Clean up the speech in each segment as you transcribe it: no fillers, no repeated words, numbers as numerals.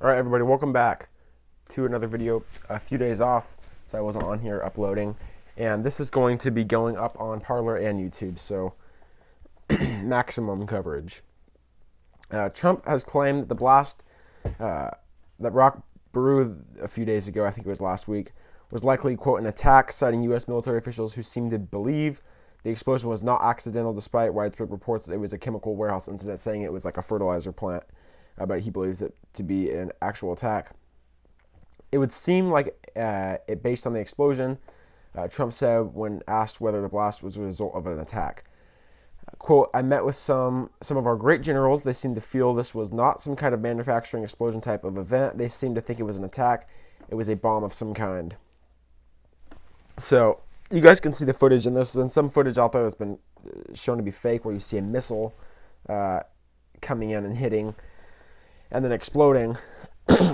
All right, everybody, welcome back to another video. A few days off, so I wasn't on here uploading. And this is going to be going up on Parler and YouTube, so maximum coverage. Trump has claimed that the blast that rocked Beirut a few days ago, I think it was last week, was likely, quote, an attack, citing U.S. military officials who seemed to believe the explosion was not accidental despite widespread reports that it was a chemical warehouse incident, saying it was like a fertilizer plant. But he believes it to be an actual attack. It would seem like it based on the explosion, Trump said when asked whether the blast was a result of an attack. Quote, I met with some of our great generals. They seemed to feel this was not some kind of manufacturing explosion type of event. They seemed to think it was an attack. It was a bomb of some kind. So you guys can see the footage, and there's been some footage out there that's been shown to be fake, where you see a missile coming in and hitting and then exploding,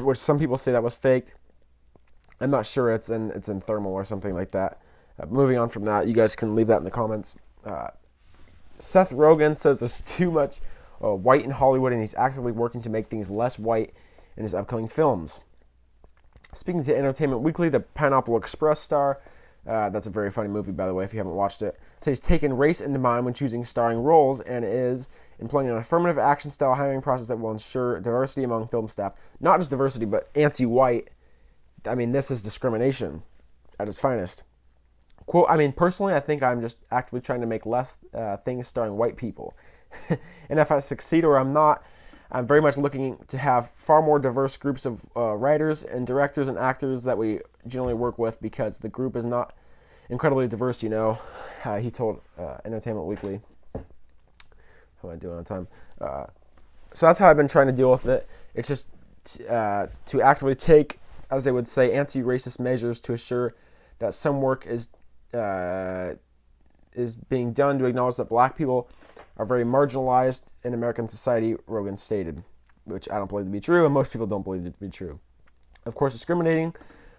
which some people say that was faked. I'm not sure. It's in thermal or something like that. Moving on from that, you guys can leave that in the comments. Seth Rogen says there's too much white in Hollywood, and he's actively working to make things less white in his upcoming films. Speaking to Entertainment Weekly, the Pineapple Express star, that's a very funny movie, by the way, if you haven't watched it, said he's taken race into mind when choosing starring roles and is employing an affirmative action style hiring process that will ensure diversity among film staff. Not just diversity, but anti-white. I mean, this is discrimination at its finest. Quote, I mean, personally, I think I'm just actively trying to make less things starring white people. And if I succeed or I'm not, I'm very much looking to have far more diverse groups of writers and directors and actors that we generally work with, because the group is not incredibly diverse, you know, he told Entertainment Weekly. How am I doing on time? So that's how I've been trying to deal with it. It's just to actively take, as they would say, anti-racist measures to assure that some work is being done to acknowledge that black people are very marginalized in American society, Rogen stated, which I don't believe to be true, and most people don't believe it to be true. Of course, discriminating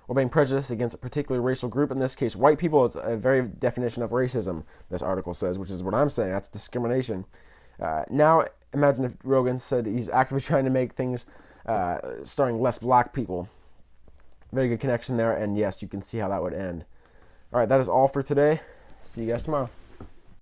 or being prejudiced against a particular racial group, in this case white people, is a very definition of racism, this article says, which is what I'm saying. That's discrimination. Now, imagine if Rogen said he's actively trying to make things starring less black people. Very good connection there, and yes, you can see how that would end. All right, that is all for today. See you guys tomorrow.